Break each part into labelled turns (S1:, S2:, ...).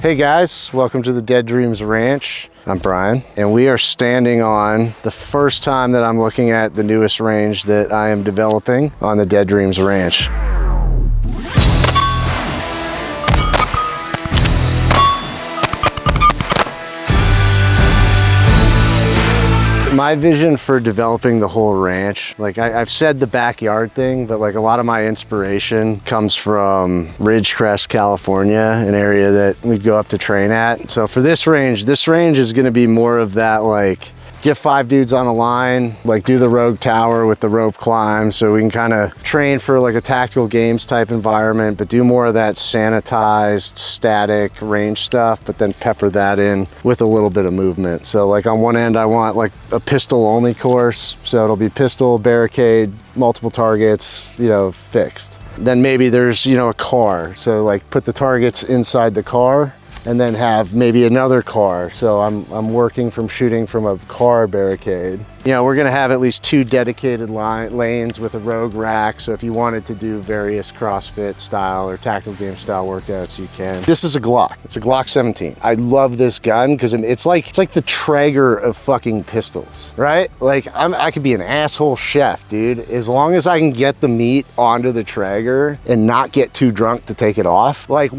S1: Hey guys, welcome to the Dead Dreams Ranch. I'm Brian, and we are standing on the first time that I'm looking at the newest range that I am developing on the Dead Dreams Ranch. My vision for developing the whole ranch, like I've said the backyard thing, but like a lot of my inspiration comes from Ridgecrest, California, an area that we'd go up to train at. So for this range is gonna be more of that, like get 5 dudes on a line, like do the rogue tower with the rope climb, so we can kind of train for like a tactical games type environment, but do more of that sanitized, static range stuff, but then pepper that in with a little bit of movement. So like on one end, I want like a pistol only course. So it'll be pistol, barricade, multiple targets, fixed. Then maybe there's, a car. So like put the targets inside the car, and then have maybe another car. So I'm working from shooting from a car barricade. We're gonna have at least 2 dedicated lanes with a rogue rack. So if you wanted to do various CrossFit style or tactical game style workouts, you can. This is a Glock. It's a Glock 17. I love this gun because it's like the Traeger of fucking pistols, right? Like I could be an asshole chef, dude. As long as I can get the meat onto the Traeger and not get too drunk to take it off, like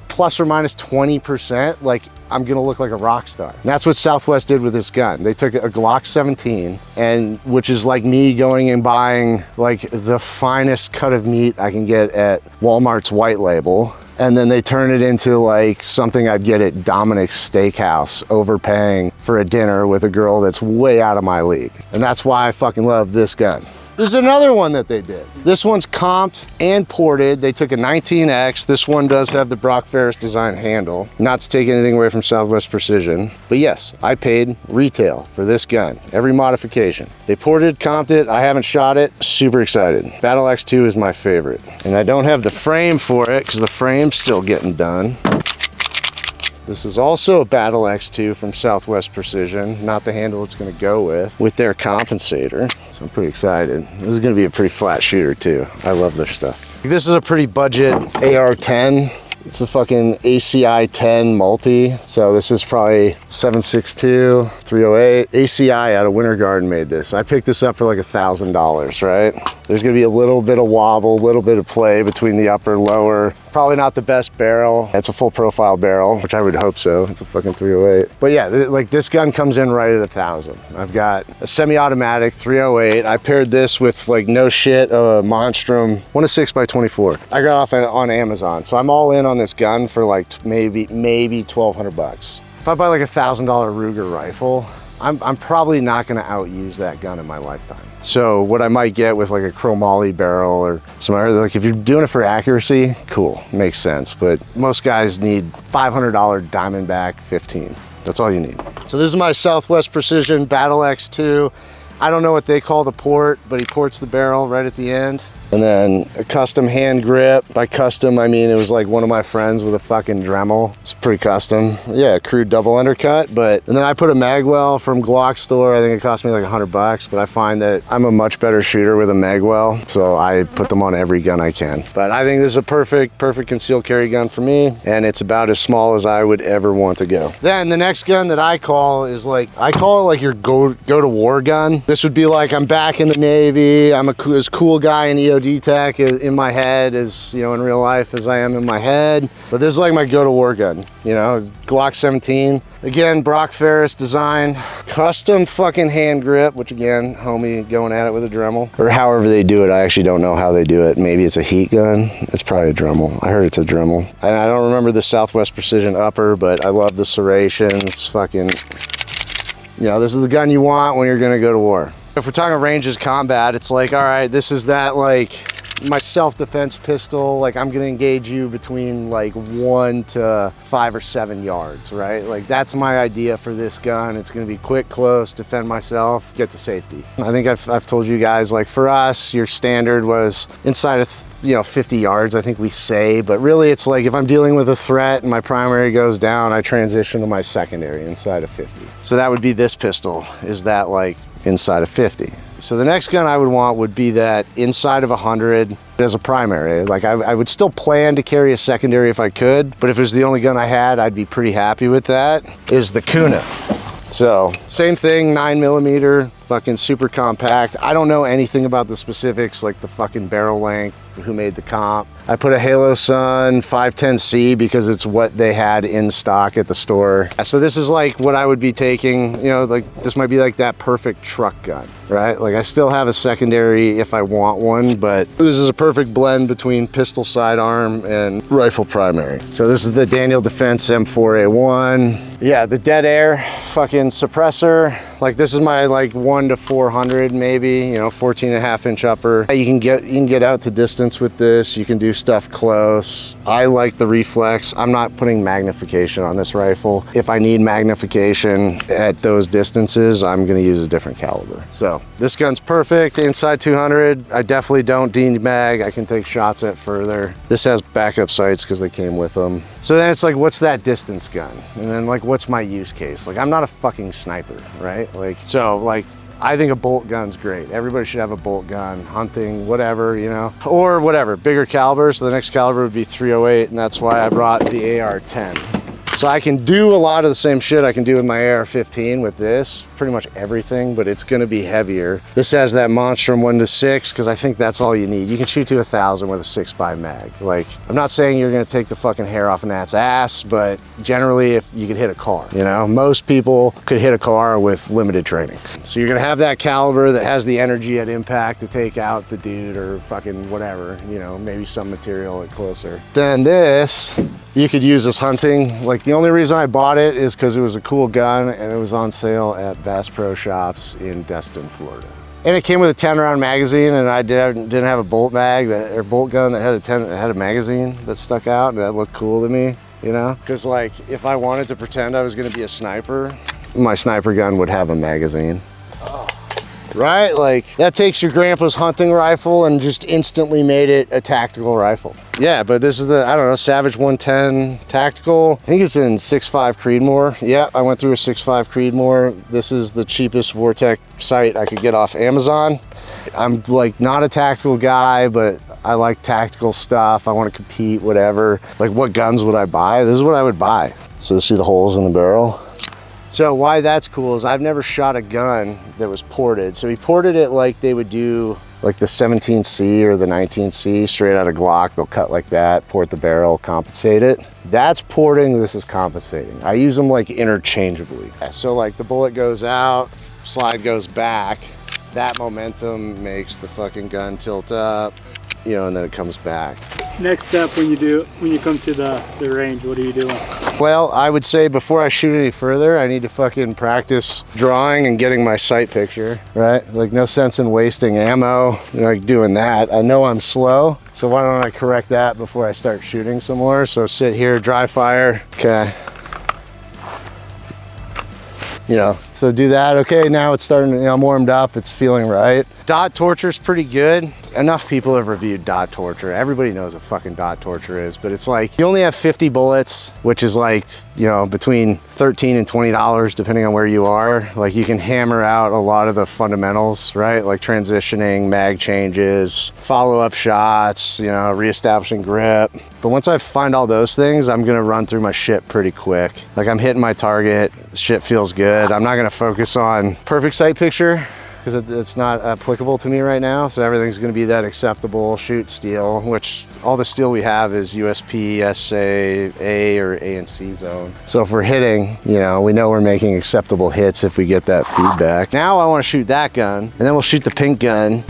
S1: plus or minus 20%, like I'm gonna look like a rock star. And that's what Southwest did with this gun. They took a Glock 17, and which is like me going and buying like the finest cut of meat I can get at Walmart's white label. And then they turn it into like something I'd get at Dominic's Steakhouse, overpaying for a dinner with a girl that's way out of my league. And that's why I fucking love this gun. There's another one that they did. This one's comped and ported. They took a 19X. This one does have the Brock Ferris design handle. Not to take anything away from Southwest Precision, but yes, I paid retail for this gun, every modification. They ported, comped it. I haven't shot it. Super excited. Battle X2 is my favorite. And I don't have the frame for it because the frame's still getting done. This is also a Battle X2 from Southwest Precision, not the handle it's gonna go with their compensator. So I'm pretty excited. This is gonna be a pretty flat shooter too. I love their stuff. This is a pretty budget AR-10. It's a fucking ACI 10 multi. So this is probably 7.62, 308. ACI out of Winter Garden made this. I picked this up for like $1,000, right? There's gonna be a little bit of wobble, a little bit of play between the upper and lower. Probably not the best barrel. It's a full profile barrel, which I would hope so. It's a fucking 308. But yeah, like this gun comes in right at $1,000. I've got a semi-automatic 308. I paired this with like no shit, a Monstrum 106x24. I got off on Amazon. So I'm all in on this gun for like maybe $1,200. If I buy like $1,000 Ruger rifle, I'm probably not gonna outuse that gun in my lifetime. So what I might get with like a chromoly barrel or some other, like if you're doing it for accuracy, cool, makes sense. But most guys need $500 Diamondback 15. That's all you need. So this is my Southwest Precision Battle X2. I don't know what they call the port, but he ports the barrel right at the end. And then a custom hand grip. By custom, I mean it was like one of my friends with a fucking Dremel. It's pretty custom. Yeah, crude double undercut. And then I put a Magwell from Glock store. I think it cost me like $100, but I find that I'm a much better shooter with a Magwell, so I put them on every gun I can. But I think this is a perfect concealed carry gun for me, and it's about as small as I would ever want to go. Then the next gun that I call is like, I call it like your go to war gun. This would be like, I'm back in the Navy. I'm as cool guy in EOD tech in my head as, in real life as I am in my head. But this is like my go to war gun, Glock 17. Again, Brock Ferris design, custom fucking hand grip, which again, homie going at it with a Dremel. Or however they do it, I actually don't know how they do it. Maybe it's a heat gun. It's probably a Dremel. I heard it's a Dremel. And I don't remember the Southwest Precision upper, but I love the serrations, fucking, this is the gun you want when you're gonna go to war. If we're talking ranges combat, it's like, all right, this is that like my self-defense pistol, like I'm gonna engage you between like 1 to 5 or 7 yards, right? Like that's my idea for this gun. It's gonna be quick, close, defend myself, get to safety. I think I've told you guys, like for us, your standard was inside of 50 yards, I think we say, but really it's like if I'm dealing with a threat and my primary goes down, I transition to my secondary inside of 50. So that would be this pistol, is that like inside of 50. So the next gun I would want would be that inside of 100 as a primary. Like I would still plan to carry a secondary if I could, but if it was the only gun I had, I'd be pretty happy with that, is the Kuna. So same thing, 9mm, fucking super compact. I don't know anything about the specifics, like the fucking barrel length, who made the comp. I put a Halosun 510C because it's what they had in stock at the store. So this is like what I would be taking, you know, like this might be like that perfect truck gun, right? Like I still have a secondary if I want one, but this is a perfect blend between pistol sidearm and rifle primary. So this is the Daniel Defense M4A1. Yeah, the dead air fucking suppressor. Like this is my like 1 to 400 maybe, you know, 14.5-inch upper. You can get out to distance with this. You can do stuff close. I like the reflex. I'm not putting magnification on this rifle. If I need magnification at those distances, I'm gonna use a different caliber. So this gun's perfect. Inside 200, I definitely don't demag. I can take shots at further. This has backup sights because they came with them. So then it's like, what's that distance gun? And then like, what's my use case? Like I'm not a fucking sniper, right? Like, so like, I think a bolt gun's great. Everybody should have a bolt gun, hunting, whatever, you know, or whatever, bigger caliber. So the next caliber would be 308, and that's why I brought the AR-10. So I can do a lot of the same shit I can do with my AR-15 with this, pretty much everything, but it's gonna be heavier. This has that Monstrum 1 to 6, because I think that's all you need. You can shoot to 1,000 with a 6x mag. Like, I'm not saying you're gonna take the fucking hair off an Nat's ass, but generally if you could hit a car, you know? Most people could hit a car with limited training. So you're gonna have that caliber that has the energy at impact to take out the dude or fucking whatever, you know, maybe some material at closer. Then this, you could use as hunting. Like the only reason I bought it is because it was a cool gun and it was on sale at Bass Pro Shops in Destin, Florida. And it came with a 10-round magazine, and I didn't have a bolt mag or bolt gun that had a magazine that stuck out, and that looked cool to me, you know? Because like if I wanted to pretend I was gonna be a sniper, my sniper gun would have a magazine. Right? Like that takes your grandpa's hunting rifle and just instantly made it a tactical rifle. Yeah, but this is the, I don't know, Savage 110 tactical. I think it's in 6.5 Creedmoor. Yeah, I went through a 6.5 Creedmoor. This is the cheapest Vortex sight I could get off Amazon. I'm like not a tactical guy, but I like tactical stuff. I want to compete, whatever. Like what guns would I buy? This is what I would buy. So see the holes in the barrel? So why that's cool is I've never shot a gun that was ported. So he ported it like they would do like the 17C or the 19C straight out of Glock. They'll cut like that, port the barrel, compensate it. That's porting, this is compensating. I use them like interchangeably. So like the bullet goes out, slide goes back. That momentum makes the fucking gun tilt up, you know, and then it comes back.
S2: Next step when you come to the range, what are you doing?
S1: Well, I would say before I shoot any further, I need to fucking practice drawing and getting my sight picture, right? Like no sense in wasting ammo, you know, like doing that. I know I'm slow, so why don't I correct that before I start shooting some more? So sit here, dry fire, okay. You know, so do that. Okay, now it's starting to, you know, I'm warmed up, it's feeling right. Dot torture's pretty good. Enough people have reviewed dot torture. Everybody knows what fucking dot torture is, but it's like, you only have 50 bullets, which is like, you know, between $13 and $20, depending on where you are. Like you can hammer out a lot of the fundamentals, right? Like transitioning, mag changes, follow-up shots, you know, reestablishing grip. But once I find all those things, I'm gonna run through my shit pretty quick. Like I'm hitting my target, shit feels good. I'm not gonna focus on perfect sight picture because it's not applicable to me right now. So everything's gonna be that acceptable shoot steel, which all the steel we have is USP, SA, A or A and C zone. So if we're hitting, you know, we know we're making acceptable hits if we get that feedback. Now I wanna shoot that gun and then we'll shoot the pink gun.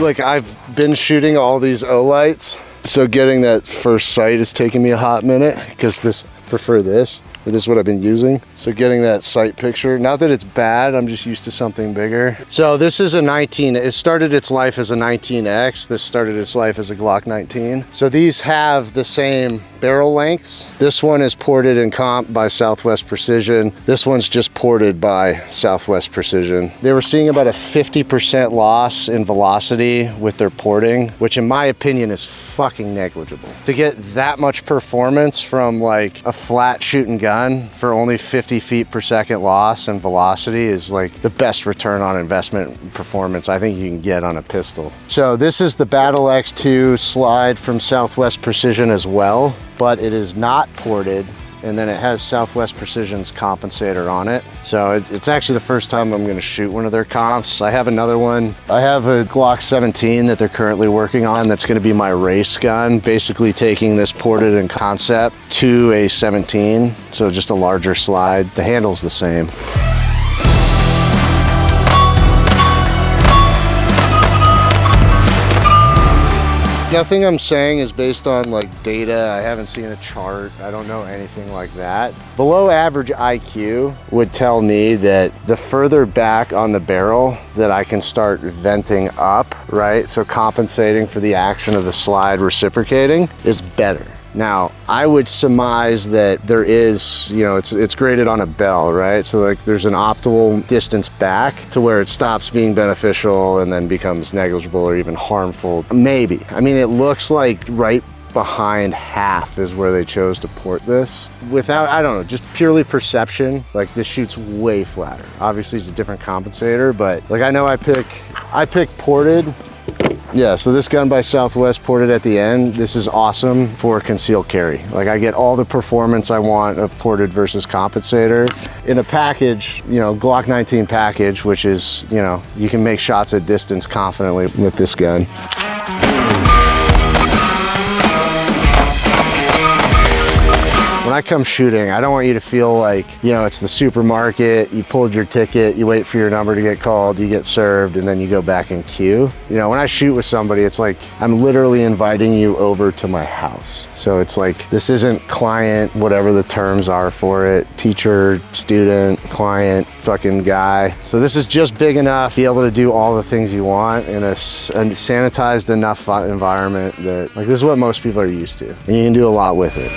S1: Like I've been shooting all these Olights, so getting that first sight is taking me a hot minute because I prefer this, or this is what I've been using. So getting that sight picture, not that it's bad, I'm just used to something bigger. So this is a 19, it started its life as a 19X, this started its life as a Glock 19. So these have the same barrel lengths. This one is ported and comp by Southwest Precision. This one's just ported by Southwest Precision. They were seeing about a 50% loss in velocity with their porting, which in my opinion is fucking negligible. To get that much performance from like a flat shooting gun for only 50 feet per second loss and velocity is like the best return on investment performance I think you can get on a pistol. So this is the Battle X2 slide from Southwest Precision as well, but it is not ported, and then it has Southwest Precision's compensator on it. So it's actually the first time I'm gonna shoot one of their comps. I have another one. I have a Glock 17 that they're currently working on that's gonna be my race gun, basically taking this ported and concept to a 17, so just a larger slide. The handle's the same. Nothing I'm saying is based on like data. I haven't seen a chart. I don't know anything like that. Below average IQ would tell me that the further back on the barrel that I can start venting up, right? So compensating for the action of the slide reciprocating is better. Now, I would surmise that there is, you know, it's graded on a bell, right? So like there's an optimal distance back to where it stops being beneficial and then becomes negligible or even harmful. Maybe. I mean, it looks like right behind half is where they chose to port this. Without, I don't know, just purely perception, like this shoots way flatter. Obviously it's a different compensator, but like I know I pick ported. Yeah, so this gun by Southwest ported at the end, this is awesome for concealed carry. Like I get all the performance I want of ported versus compensator in a package, you know, Glock 19 package, which is, you know, you can make shots at distance confidently with this gun. When I come shooting, I don't want you to feel like, you know, it's the supermarket, you pulled your ticket, you wait for your number to get called, you get served, and then you go back in queue. You know, when I shoot with somebody, it's like I'm literally inviting you over to my house. So it's like, this isn't client, whatever the terms are for it, teacher, student, client, fucking guy. So this is just big enough to be able to do all the things you want in a sanitized enough environment that, like, this is what most people are used to. And you can do a lot with it.